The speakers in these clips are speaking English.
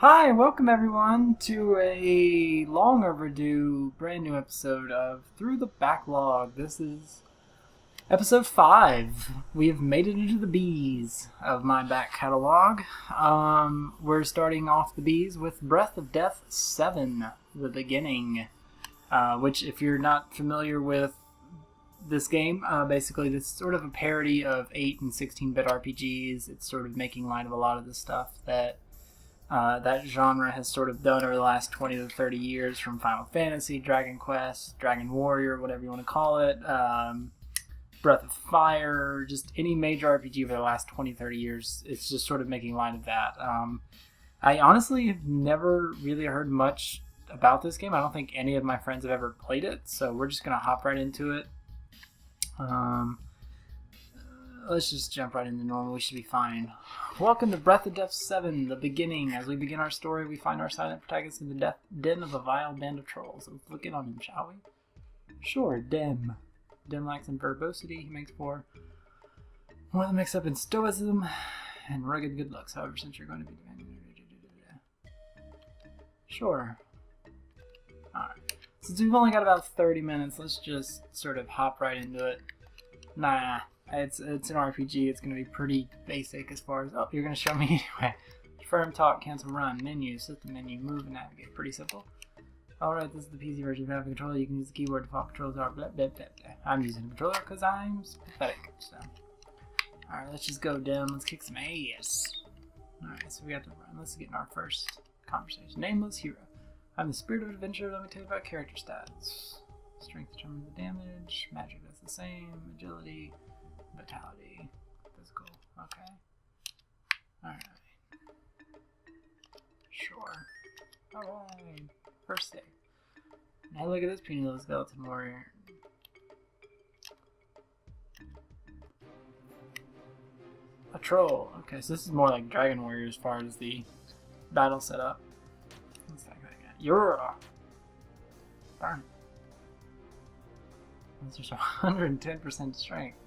Hi, welcome everyone to a long overdue brand new episode of Through the Backlog. This is episode 5. We have made it into the B's of my back catalog. We're starting off the B's with Death VII, the beginning, which if you're not familiar with this game, basically this is sort of a parody of 8 and 16-bit RPGs. It's sort of making light of a lot of the stuff that that genre has sort of done over the last 20 to 30 years, from Final Fantasy, Dragon Quest, Dragon Warrior, whatever you want to call it, Breath of Fire, just any major RPG over the last 20, 30 years. It's just sort of making light of that. I honestly have never really heard much about this game. I don't think any of my friends have ever played it, so we're just going to hop right into it. Let's just jump right into normal. We should be fine. Welcome to Death VII, the beginning. As we begin our story, we find our silent protagonist in the death den of a vile band of trolls. Let's look in on him, shall we? Sure, Dem. Dem lacks in verbosity. He makes for more than mixed up in stoicism and rugged good looks. However, since you're going to be sure. Alright. Since we've only got about 30 minutes, let's just sort of hop right into it. Nah. It's an RPG. It's going to be pretty basic as far as... Oh, you're going to show me anyway. Firm, talk, cancel, run, menu, system menu, move, and navigate. Pretty simple. Alright, this is the PC version of having a controller. You can use the keyboard. Default controls are blah, blah, blah, blah. I'm using a controller because I'm pathetic. So. Alright, let's just go down. Let's kick some ass. Alright, so we got to run. Let's get in our first conversation. Nameless hero. I'm the spirit of adventure. Let me tell you about character stats. Strength determines the damage. Magic does the same. Agility. Vitality, physical, okay. Alright. Sure. Alright. First save. Now look at this puny little skeleton warrior. A troll. Okay, so this is more like Dragon Warrior as far as the battle setup. Looks like that guy. You're darn. That's just 110% strength.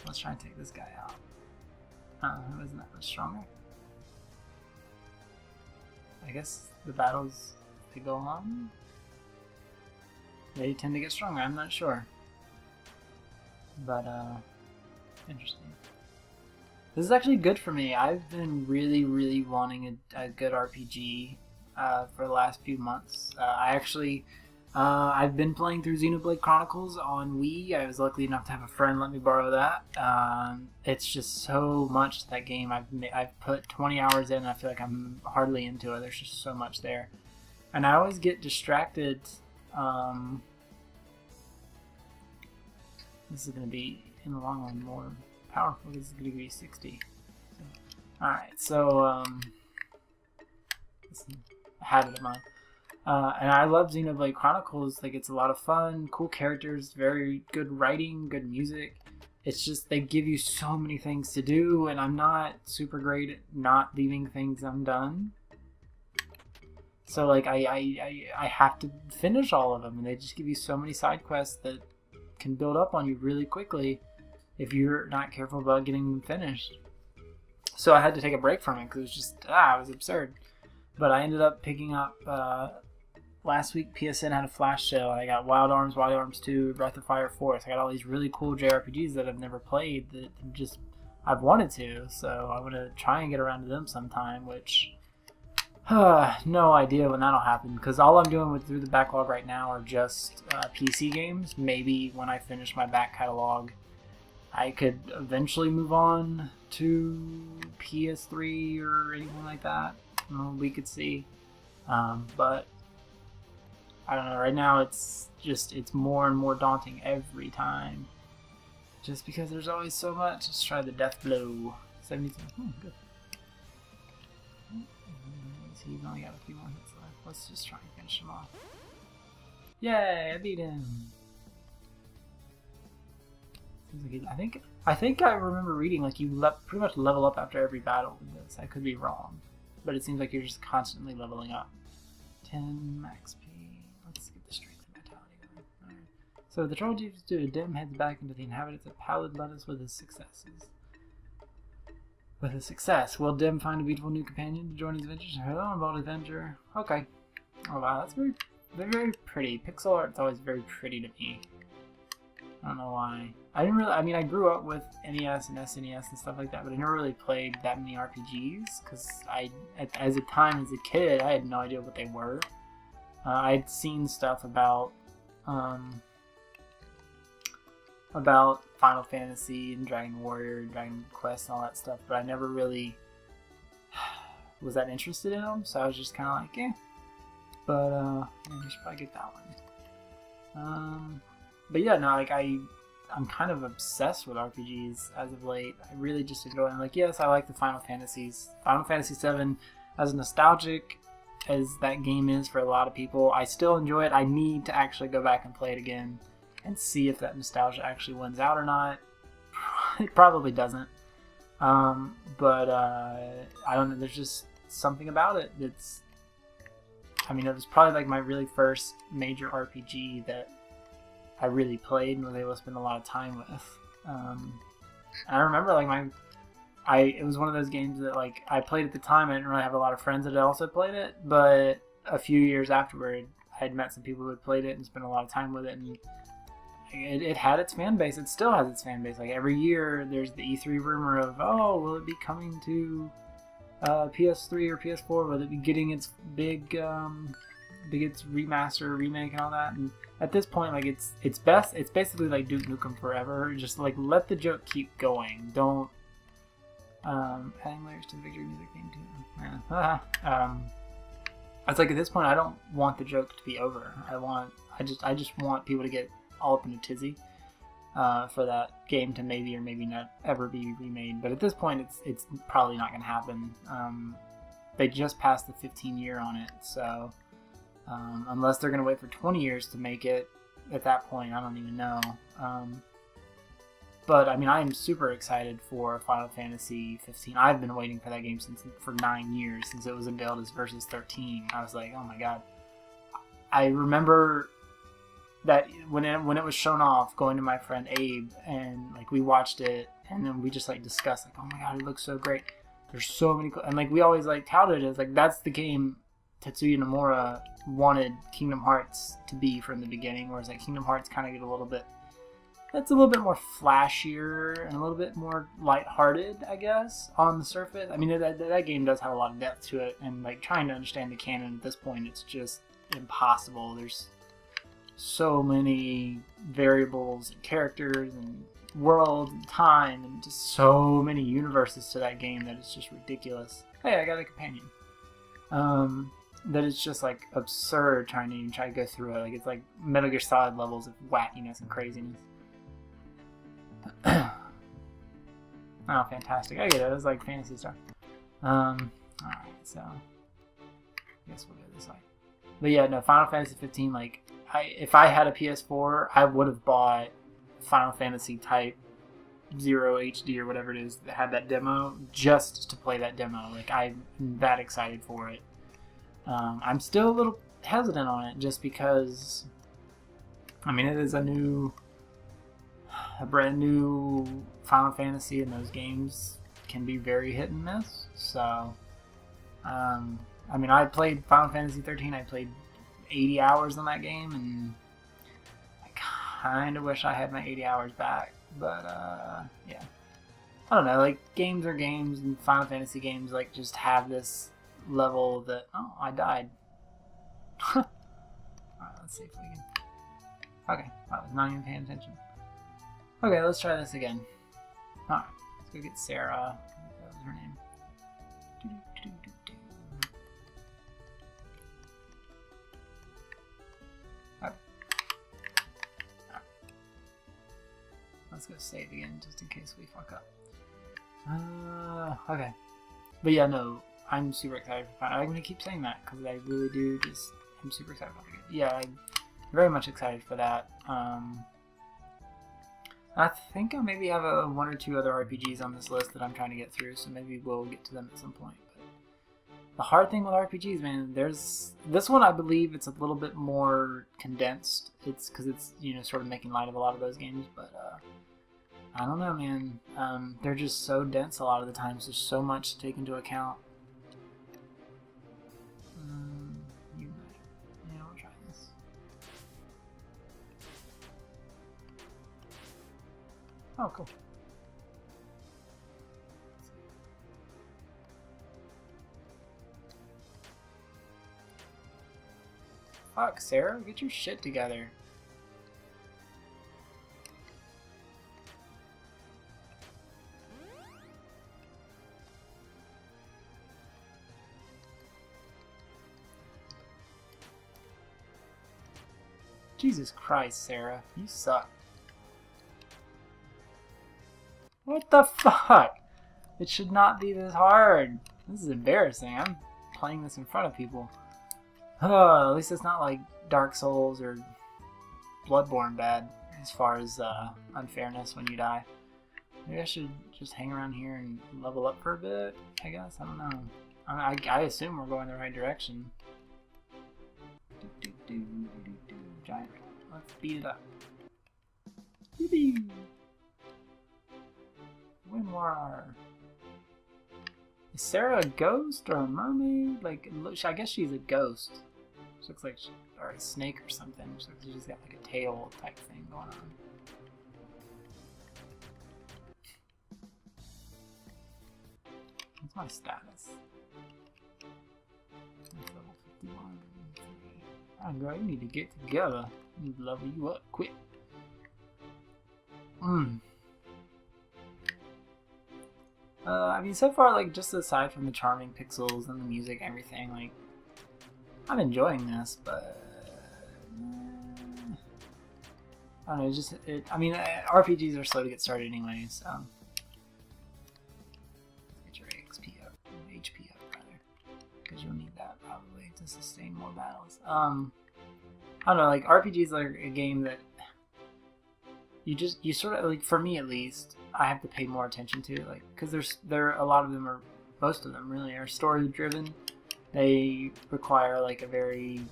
Let's try and take this guy out. Isn't that much stronger? I guess the battles, they go on. They tend to get stronger, I'm not sure. But, interesting. This is actually good for me. I've been really wanting a good RPG for the last few months. I've been playing through Xenoblade Chronicles on Wii. I was lucky enough to have a friend let me borrow that. It's just so much to that game. I've put 20 hours in and I feel like I'm hardly into it. There's just so much there. And I always get distracted. This is going to be, in the long run, more powerful. This is going to be 60. Alright, so, this is a habit of mine. And I love Xenoblade Chronicles. Like, it's a lot of fun, cool characters, very good writing, good music. It's just they give you so many things to do, and I'm not super great at not leaving things undone. So like I have to finish all of them, and they just give you so many side quests that can build up on you really quickly if you're not careful about getting them finished. So I had to take a break from it because it was just it was absurd. But I ended up picking up. Last week, PSN had a flash sale. I got Wild Arms 2, Breath of Fire 4. So I got all these really cool JRPGs that I've never played that just I've wanted to. So I'm going to try and get around to them sometime, which no idea when that'll happen. Because all I'm doing through the backlog right now are just PC games. Maybe when I finish my back catalog, I could eventually move on to PS3 or anything like that. We could see. But I don't know, right now it's more and more daunting every time. Just because there's always so much. Let's try the death blow. 72. Good. He's only got a few more hits left. Let's just try and finish him off. Yay, I beat him. Seems like I think I remember reading like you pretty much level up after every battle with this. I could be wrong. But it seems like you're just constantly leveling up. 10 max P. Let's get the strength and vitality going. Alright. So the troll chiefs do. Dim heads back into the inhabitants of Pallid Lettuce with his successes. with a success. Will Dim find a beautiful new companion to join his adventures? Hello, bold adventure. Okay. Oh wow, that's very, very, very pretty. Pixel art's always very pretty to me. I don't know why. I didn't really. I mean, I grew up with NES and SNES and stuff like that, but I never really played that many RPGs because as a kid, I had no idea what they were. I'd seen stuff about Final Fantasy and Dragon Warrior and Dragon Quest and all that stuff, but I never really was that interested in them, so I was just kind of like, eh. But, yeah, we should probably get that one. But yeah, no, like, I'm kind of obsessed with RPGs as of late. I really just enjoy them. Like, yes, I like the Final Fantasies. Final Fantasy VII, as nostalgic as that game is for a lot of people, I still enjoy it. I need to actually go back and play it again and see if that nostalgia actually wins out or not. It probably doesn't. But I don't know. There's just something about it that's... I mean, it was probably like my really first major RPG that I really played and was able to spend a lot of time with. I remember like it was one of those games that like I played at the time. I didn't really have a lot of friends that had also played it, but a few years afterward, I had met some people who had played it and spent a lot of time with it, and it had its fan base. It still has its fan base. Like every year, there's the E3 rumor of, oh, will it be coming to PS3 or PS4? Will it be getting its big its remaster, remake, and all that? And at this point, like it's basically like Duke Nukem Forever. Just like let the joke keep going. Don't adding layers to the victory music theme too. Yeah. It's like at this point, I don't want the joke to be over. I just want people to get all up in a tizzy for that game to maybe or maybe not ever be remade. But at this point, it's probably not going to happen. They just passed the 15-year on it, so unless they're going to wait for 20 years to make it, at that point, I don't even know. But I mean, I am super excited for Final Fantasy 15. I've been waiting for that game for 9 years, since it was unveiled as Versus 13. I was like, oh my god. I remember that when it was shown off, going to my friend Abe, and like we watched it, and then we just like discussed like, oh my god, it looks so great. There's so many, and like we always like touted it as like that's the game Tetsuya Nomura wanted Kingdom Hearts to be from the beginning, whereas like Kingdom Hearts kind of get a little bit more flashier and a little bit more lighthearted, I guess, on the surface. I mean, that game does have a lot of depth to it, and like trying to understand the canon at this point, it's just impossible. There's so many variables and characters and worlds and time and just so many universes to that game that it's just ridiculous. Hey, I got a companion. That it's just like absurd trying to go through it. Like it's like Metal Gear Solid levels of wackiness and craziness. Oh, fantastic. I get it. It's like fantasy stuff. Alright, so I guess we'll go this way. But yeah, no, Final Fantasy 15, like if I had a PS4, I would have bought Final Fantasy Type 0 HD or whatever it is that had that demo just to play that demo. Like I'm that excited for it. I'm still a little hesitant on it just because, I mean, it is a brand new Final Fantasy, and those games can be very hit and miss. So, I mean, I played Final Fantasy 13. I played 80 hours on that game, and I kind of wish I had my 80 hours back. But, yeah. I don't know, like, games are games, and Final Fantasy games, like, just have this level that, oh, I died. Alright, let's see if we can... Okay, I was not even paying attention. Okay, let's try this again. Alright, let's go get Sarah. That was her name. Okay. Alright. Let's go save again, just in case we fuck up. Okay. But yeah, no, I'm super excited for Final. I'm going to keep saying that, because I really do just... I'm super excited about it. Yeah, I'm very much excited for that. I think I maybe have one or two other RPGs on this list that I'm trying to get through, so maybe we'll get to them at some point. But the hard thing with RPGs, man, there's... This one, I believe, it's a little bit more condensed. It's because it's, you know, sort of making light of a lot of those games, but I don't know, man. They're just so dense a lot of the times. There's so much to take into account. Yeah, we'll try this. Oh, cool. Fuck, Sarah, get your shit together. Jesus Christ, Sarah, you suck. What the fuck? It should not be this hard. This is embarrassing. I'm playing this in front of people. Oh, at least it's not like Dark Souls or Bloodborne bad as far as unfairness when you die. Maybe I should just hang around here and level up for a bit, I guess. I don't know. I assume we're going the right direction. Giant. Let's beat it up. Yippee! Winwar. Is Sarah a ghost or a mermaid? Like, I guess she's a ghost. She looks like or a snake or something. She looks like she's got like a tail type thing going on. What's my status? That's level 51. Oh, girl, you need to get together. I need to level you up quick. I mean, so far, like, just aside from the charming pixels and the music and everything, like, I'm enjoying this, but I don't know, I mean, RPGs are slow to get started anyway, so get your XP up, HP up, rather, because you'll need that, probably, to sustain more battles. I don't know, like, RPGs are a game that you sort of, like, for me at least, I have to pay more attention to, like, because a lot of them are, most of them really are story driven. They require like a very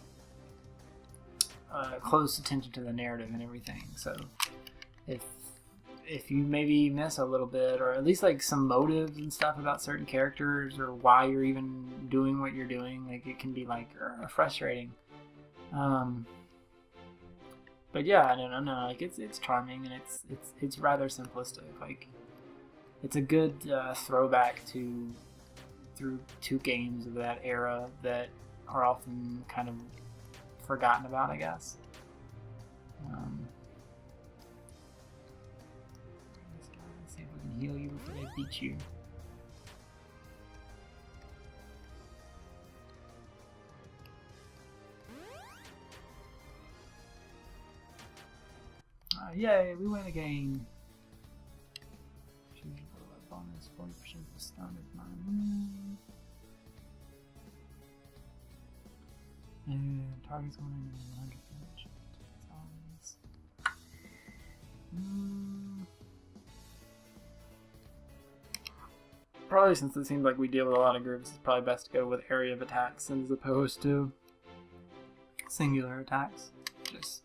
close attention to the narrative and everything. So if you maybe miss a little bit, or at least like some motives and stuff about certain characters, or why you're even doing what you're doing, like it can be like frustrating. But yeah, I don't know. Like it's charming and it's rather simplistic. Like it's a good throwback to games of that era that are often kind of forgotten about, I guess. Let's see if we can heal you before they beat you. Yay, we win again. Bonus 40% for standard mine. And target's going in 100 damage. Probably since it seems like we deal with a lot of groups, it's probably best to go with area of attacks as opposed to singular attacks. Just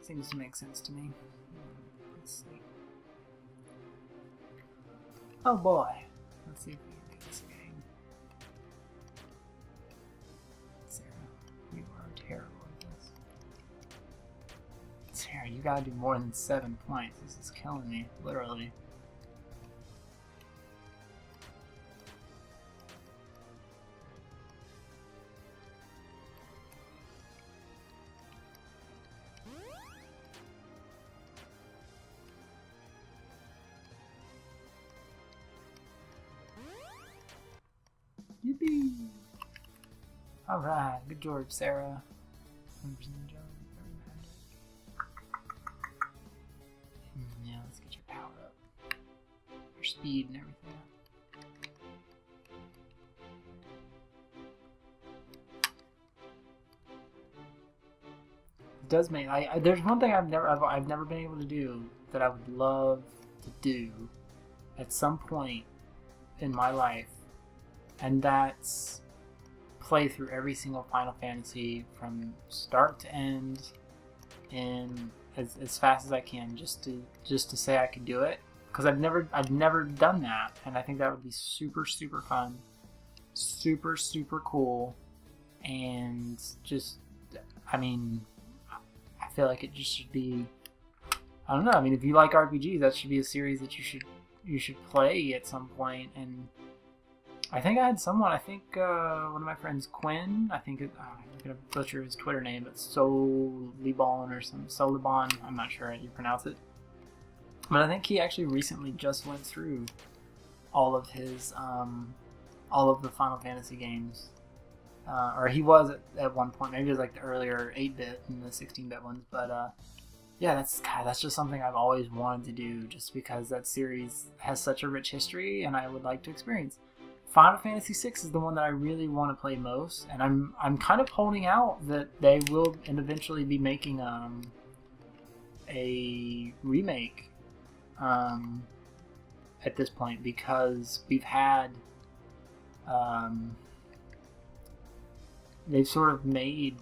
seems to make sense to me. Let's see. Oh boy. Let's see if we can do this game. Sarah, you are terrible at this. Sarah, you gotta do more than 7 points. This is killing me, literally. Yippee! Alright, good job, Sarah. 100% job. Yeah, let's get your power up. Your speed and everything up. It does make there's one thing I've never been able to do that I would love to do at some point in my life. And that's play through every single Final Fantasy from start to end in as fast as I can just to say I could do it, because I've never done that, and I think that would be super fun, super cool, and just, I mean, I feel like it just should be, I don't know, I mean, if you like RPGs, that should be a series that you should play at some point. And I think I had someone, I think one of my friends, Quinn, I think, I'm going to butcher his Twitter name, but Solibon or some Solibon, I'm not sure how you pronounce it. But I think he actually recently just went through all of his, all of the Final Fantasy games. Or he was at one point, maybe it was like the earlier 8-bit and the 16-bit ones, but yeah, that's just something I've always wanted to do, just because that series has such a rich history and I would like to experience. Final Fantasy VI is the one that I really want to play most, and I'm kind of holding out that they will eventually be making a remake at this point, because we've had they've sort of made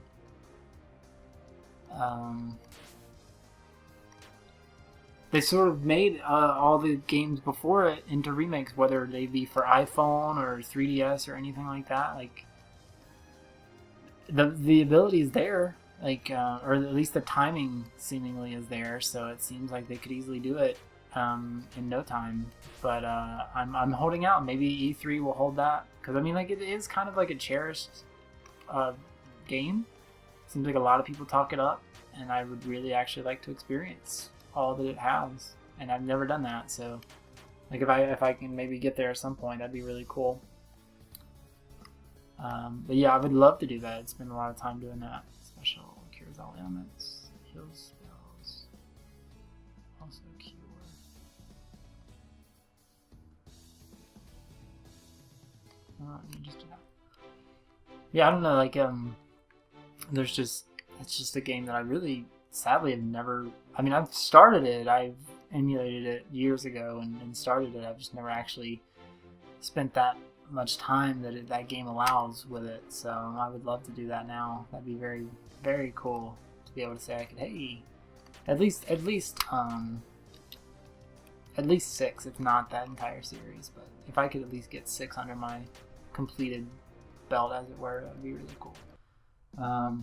all the games before it into remakes, whether they be for iPhone or 3DS or anything like that. Like, the ability is there, like, or at least the timing seemingly is there. So it seems like they could easily do it in no time. But I'm holding out. Maybe E3 will hold that, because I mean, like, it is kind of like a cherished game. Seems like a lot of people talk it up, and I would really actually like to experience all that it has, and I've never done that. So, like, if I can maybe get there at some point, that'd be really cool. But yeah, I would love to do that. Spend a lot of time doing that. Special cures all ailments, heals spells, also cure. Just do that. Yeah, I don't know. Like, it's just a game that I really, sadly, have never. I mean, I've started it. I've emulated it years ago and started it. I've just never actually spent that much time that game allows with it. So I would love to do that now. That'd be very, very cool to be able to say I could, hey, at least 6, if not that entire series. But if I could at least get 6 under my completed belt, as it were, that'd be really cool. But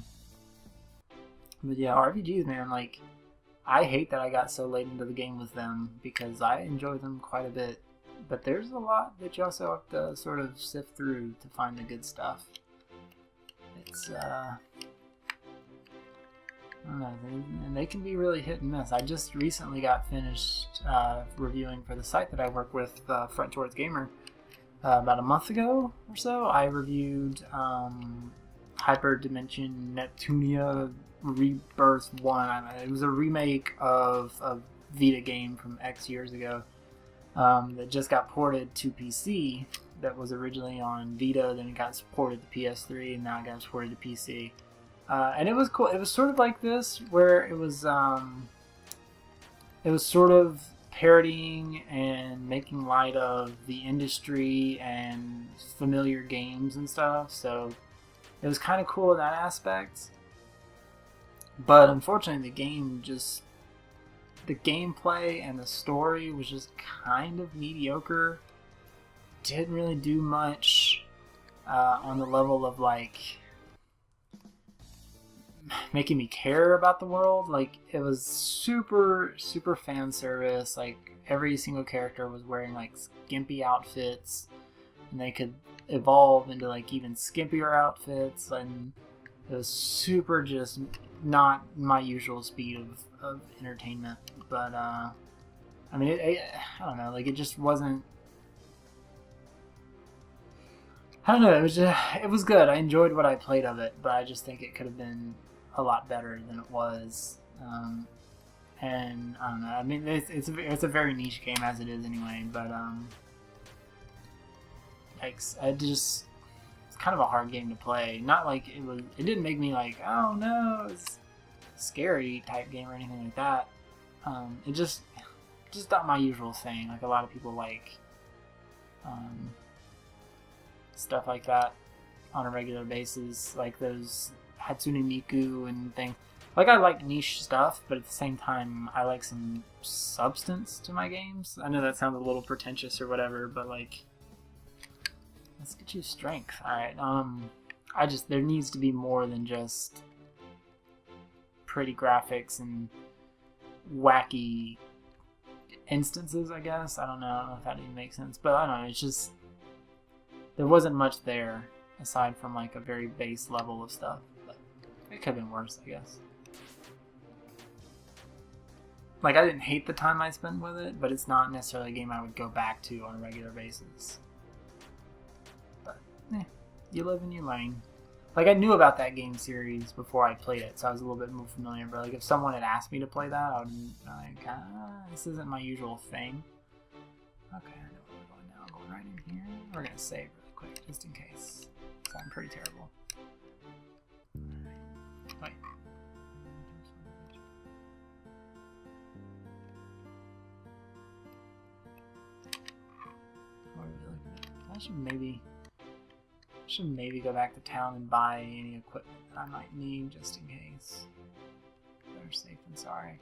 yeah, RPGs, man, like, I hate that I got so late into the game with them, because I enjoy them quite a bit. But there's a lot that you also have to sort of sift through to find the good stuff. It's, I don't know, and they can be really hit and miss. I just recently got finished reviewing for the site that I work with, Front Towards Gamer. About a month ago or so, I reviewed Hyperdimension Neptunia Rebirth 1. It was a remake of a Vita game from X years ago that just got ported to PC. That was originally on Vita, then it got ported to PS3, and now it got ported to PC. And it was cool. It was sort of like this, where it was sort of parodying and making light of the industry and familiar games and stuff. So it was kind of cool in that aspect. But unfortunately, the gameplay and the story was just kind of mediocre. Didn't really do much on the level of, like, making me care about the world. Like, it was super fan service. Like, every single character was wearing, like, skimpy outfits, and they could evolve into, like, even skimpier outfits, and it was super just not my usual speed of entertainment. But I mean, I don't know, like, it just wasn't, I don't know, it was good. I enjoyed what I played of it, but I just think it could have been a lot better than it was. And I don't know, I mean, it's a very niche game as it is anyway, but it's kind of a hard game to play. Not like it didn't make me like, oh no, it's scary type game or anything like that. It just not my usual thing. Like, a lot of people like stuff like that on a regular basis, like those Hatsune Miku and thing. like, I like niche stuff, but at the same time, I like some substance to my games. I know that sounds a little pretentious or whatever, but like, let's get you strength. Alright, there needs to be more than just pretty graphics and wacky instances, I guess. I don't know if that even makes sense, but I don't know, it's just, there wasn't much there aside from like a very base level of stuff, but it could have been worse, I guess. Like, I didn't hate the time I spent with it, but it's not necessarily a game I would go back to on a regular basis. But, you live and you learn. Like, I knew about that game series before I played it, so I was a little bit more familiar, but like, if someone had asked me to play that, I would be like, this isn't my usual thing. Okay, I know where we're going now. I'm going right in here. We're going to save really quick, just in case. So I'm pretty terrible. Wait. What are we looking at? I should maybe go back to town and buy any equipment that I might need, just in case. Better safe than sorry.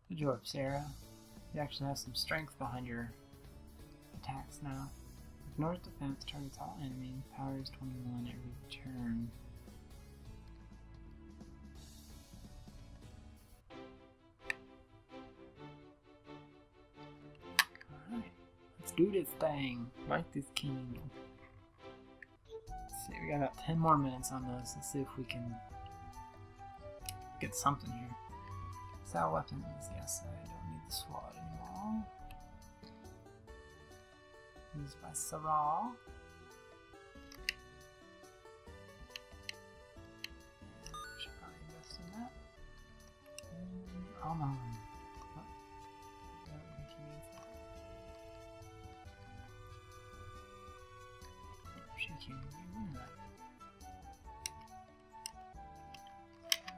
Good job, Sarah. You actually have some strength behind your attacks now. Ignores defense, targets all enemies, power is 21 every turn. Alright, let's do this thing. Like this king. Let's see, we got about 10 more minutes on this. Let's see if we can get something here. Style weapons, yes, I don't need the sword anymore. Used by Sarah. Should probably invest in that. Almond. What? I don't think he needs that. She can't even do that.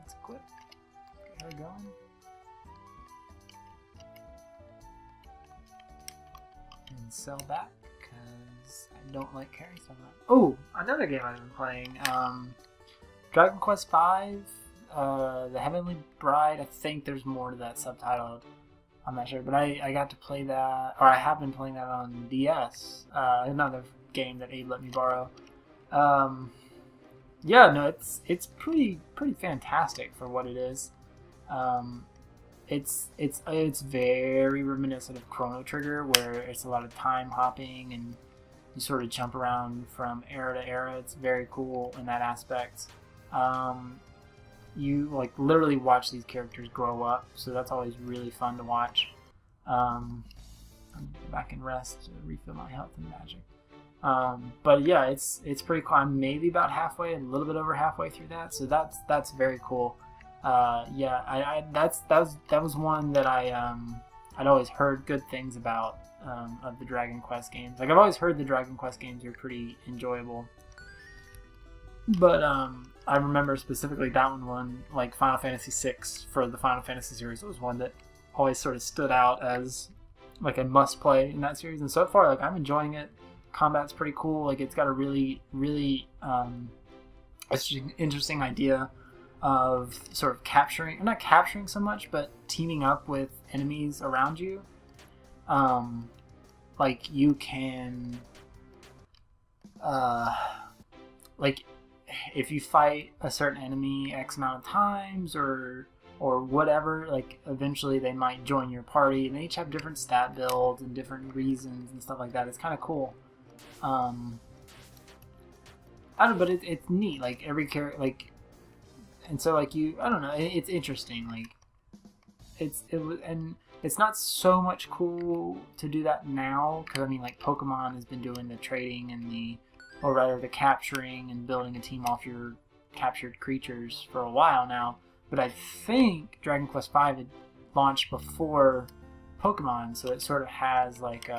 Let's equip. Get her going. And sell that because I don't like carrying stuff around. Oh, another game I've been playing. Dragon Quest V, The Heavenly Bride. I think there's more to that subtitled. I'm not sure, but I got to play that, or I have been playing that on DS. Another game that Abe let me borrow. Yeah, no, it's pretty fantastic for what it is. It's very reminiscent of Chrono Trigger, where it's a lot of time hopping and you sort of jump around from era to era. It's very cool in that aspect. You like literally watch these characters grow up, so that's always really fun to watch. I'm gonna go back and rest to refill my health and magic. But yeah, it's pretty cool. I'm maybe about halfway, a little bit over halfway through that, so that's very cool. Yeah, that was one that I'd always heard good things about of the Dragon Quest games. Like, I've always heard the Dragon Quest games are pretty enjoyable, but I remember specifically that one, like Final Fantasy VI for the Final Fantasy series, was one that always sort of stood out as like a must play in that series. And so far, like, I'm enjoying it. Combat's pretty cool. Like, it's got a really interesting idea of sort of capturing, or not capturing so much, but teaming up with enemies around you. Like, you can like, if you fight a certain enemy X amount of times or whatever, like, eventually they might join your party, and they each have different stat builds and different reasons and stuff like that. It's kind of cool. I don't know, but it's neat. Like, every character, like, and so, like, I don't know, it's interesting. Like, it's not so much cool to do that now, because, I mean, like, Pokemon has been doing the trading and the capturing and building a team off your captured creatures for a while now. But I think Dragon Quest V had launched before Pokemon, so it sort of has, like,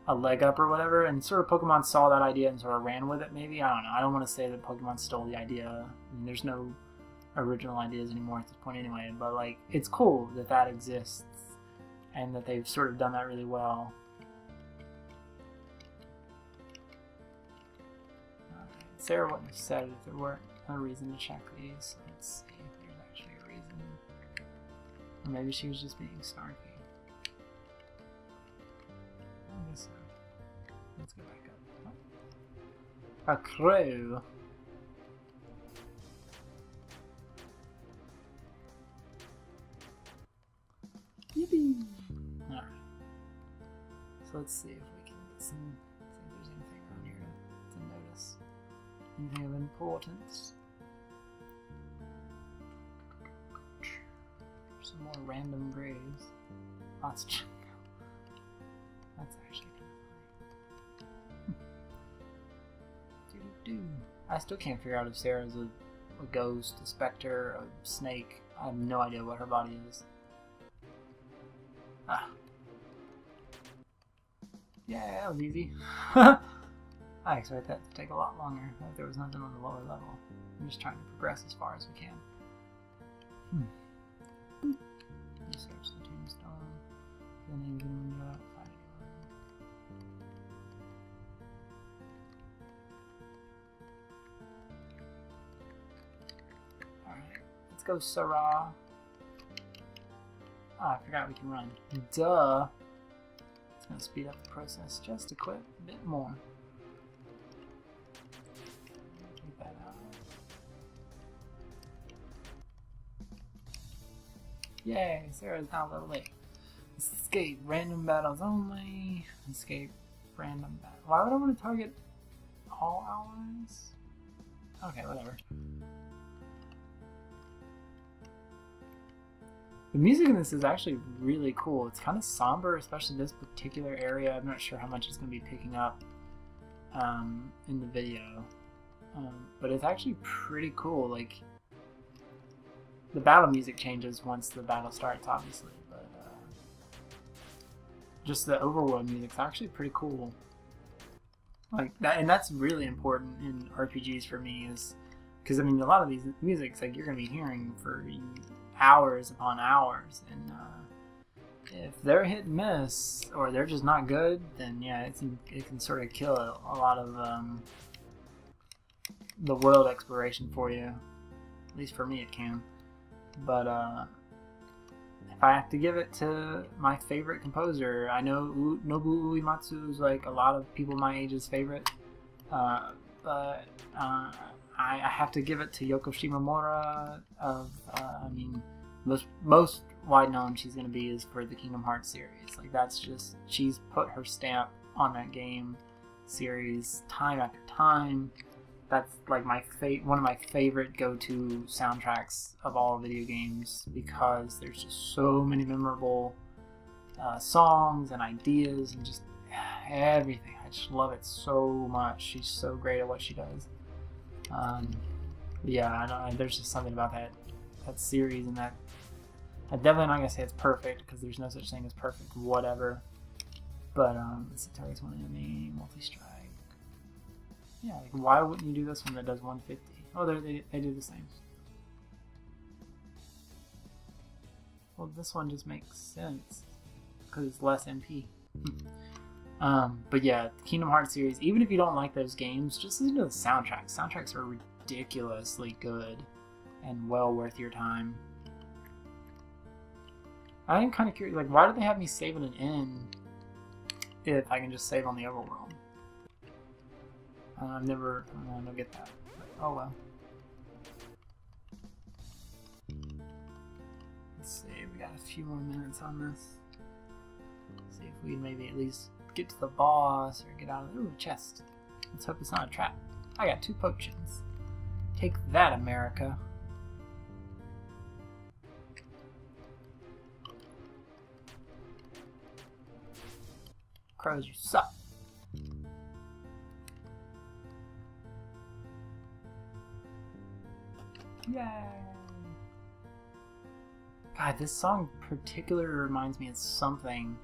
a leg up or whatever, and sort of Pokemon saw that idea and sort of ran with it. Maybe, I don't know. I don't want to say that Pokemon stole the idea. I mean, there's no original ideas anymore at this point anyway, but like it's cool that that exists and that they've sort of done that really well. Sarah wouldn't have said it if there weren't a reason to check these. Let's see if there's actually a reason. Or maybe she was just being snarky. I guess so. Let's go back up. A crow. Yippee! Alright. So let's see if we can get some. See if there's anything around here to notice. Anything of importance. Some more random graves. That's actually kind of funny. I still can't figure out if Sarah's a ghost, a specter, a snake. I have no idea what her body is. Ah. Yeah, that was easy. I expect that to take a lot longer if there was nothing on the lower level. I'm just trying to progress as far as we can. Research the tombstone. The name of the window. Find anyone. Alright, let's go, Sarah. Ah, I forgot we can run. Duh! It's going to speed up the process just a bit more. Take that out. Yay! Sarah's now level 8. Escape random battles only. Escape random battle. Why would I want to target all allies? Okay, whatever. The music in this is actually really cool. It's kind of somber, especially this particular area. I'm not sure how much it's going to be picking up in the video. But it's actually pretty cool. Like, the battle music changes once the battle starts, obviously. But just the overworld music's actually pretty cool. Like that, and that's really important in RPGs for me, is because I mean a lot of these musics like you're going to be hearing for hours upon hours, and if they're hit and miss or they're just not good, then yeah, it can sort of kill a lot of the world exploration for you. At least for me it can. But if I have to give it to my favorite composer, I know Nobuo Uematsu is like a lot of people my age's favorite, but I have to give it to Yoko Shimomura. I mean, most wide known she's going to be is for the Kingdom Hearts series. Like that's just, she's put her stamp on that game series time after time. That's like one of my favorite go-to soundtracks of all video games, because there's just so many memorable songs and ideas and just everything. I just love it so much. She's so great at what she does. Yeah, I know, there's just something about that series, and that I'm definitely not gonna say it's perfect, because there's no such thing as perfect whatever. But let's see, targets one enemy, multi-strike. Yeah, like why wouldn't you do this one that does 150? Oh, they do the same. Well, this one just makes sense because it's less MP. But yeah, the Kingdom Hearts series, even if you don't like those games, just listen to the soundtracks. Soundtracks are ridiculously good and well worth your time. I'm kind of curious, like, why do they have me save at an end if I can just save on the overworld? I don't get that. But, oh well. Let's see, we got a few more minutes on this. Let's see if we maybe at least get to the boss or get out of the chest. Let's hope it's not a trap. I got 2 potions. Take that, America. Crows, you suck. Yay! God, this song particularly reminds me of something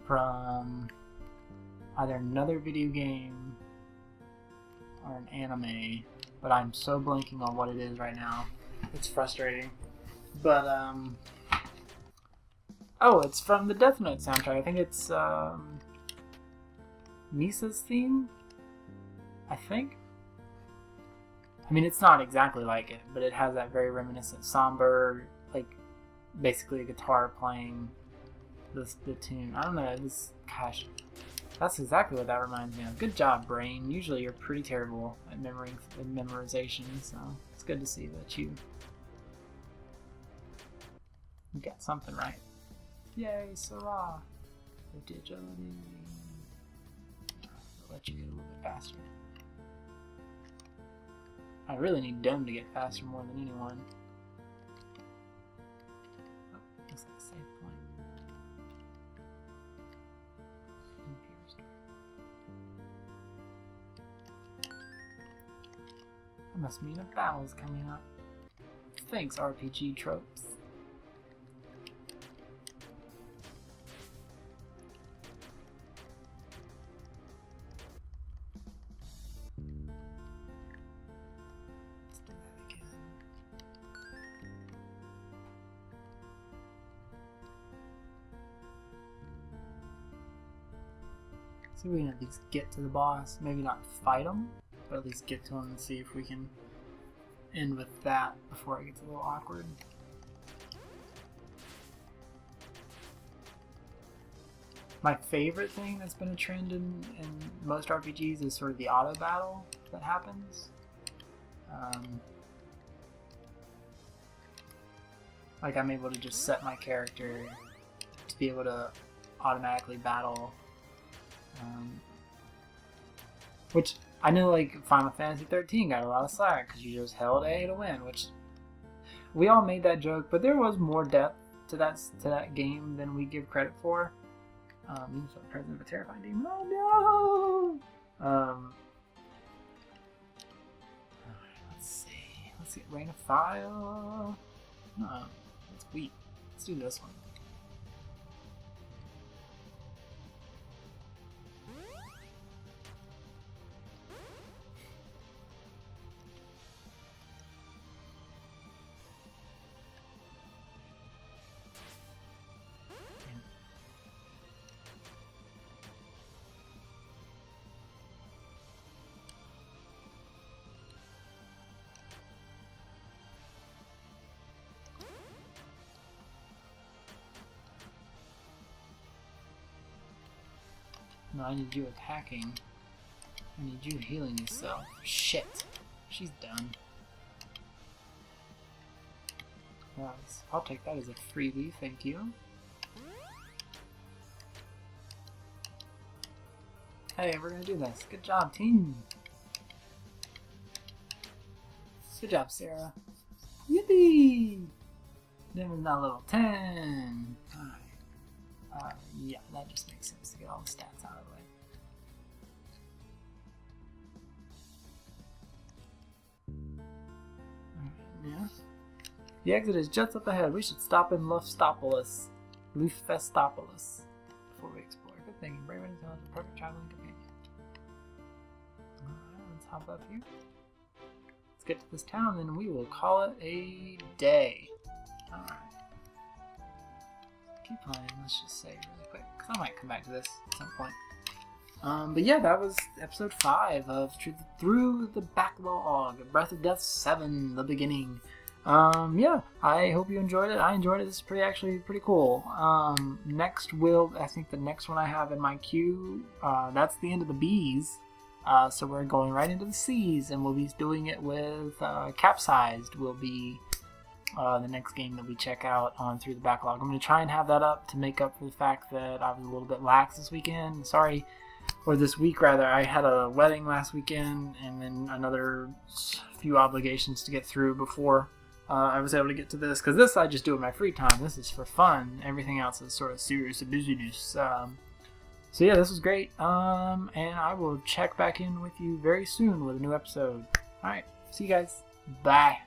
from either another video game or an anime, but I'm so blanking on what it is right now. It's frustrating. But, oh, it's from the Death Note soundtrack. I think it's, Misa's theme? I think? I mean, it's not exactly like it, but it has that very reminiscent, somber, like, basically a guitar playing the tune. I don't know, gosh, that's exactly what that reminds me of. Good job, brain. Usually you're pretty terrible at memorization, so it's good to see that you got something right. Yay, Sarah! The agility. I'll let you get a little bit faster. I really need Dome to get faster more than anyone. Oh, looks like a save point. That must mean a battle is coming up. Thanks, RPG tropes. So we can at least get to the boss. Maybe not fight him, but at least get to him and see if we can end with that before it gets a little awkward. My favorite thing that's been a trend in most RPGs is sort of the auto battle that happens. Like I'm able to just set my character to be able to automatically battle. Which I know, like Final Fantasy 13 got a lot of slack because you just held A to win. Which we all made that joke, but there was more depth to that game than we give credit for. He's the president of a terrifying demon. Oh no! Let's see. Let's get Rain of Fire. No, that's weak. Let's do this one. No, I need you attacking. I need you healing yourself. Shit. She's done. Well, I'll take that as a freebie, thank you. Hey, we're gonna do this. Good job, team. Good job, Sarah. Yippee! Demon's now level 10. Alright. Yeah, that just makes sense to get all the stats out of the way. Alright, yeah. The exit is just up ahead. We should stop in Lufestopolis before we explore. Good thing, brave and intelligent, perfect traveling companion. Alright, let's hop up here. Let's get to this town, and we will call it a day. Alright. Keep playing, let's just say really quick, because I might come back to this at some point. But yeah, that was episode 5 of Through the Backlog, Breath of Death 7, the beginning. Yeah, I hope you enjoyed it. I enjoyed it. This is actually pretty cool. I think the next one I have in my queue, that's the end of the B's. So we're going right into the C's, and we'll be doing it with Capsized will be the next game that we check out on Through the Backlog. I'm going to try and have that up to make up for the fact that I was a little bit lax this weekend. Sorry, or this week rather. I had a wedding last weekend and then another few obligations to get through before I was able to get to this. Because this I just do in my free time. This is for fun. Everything else is sort of serious business. So yeah, this was great. And I will check back in with you very soon with a new episode. Alright, see you guys. Bye.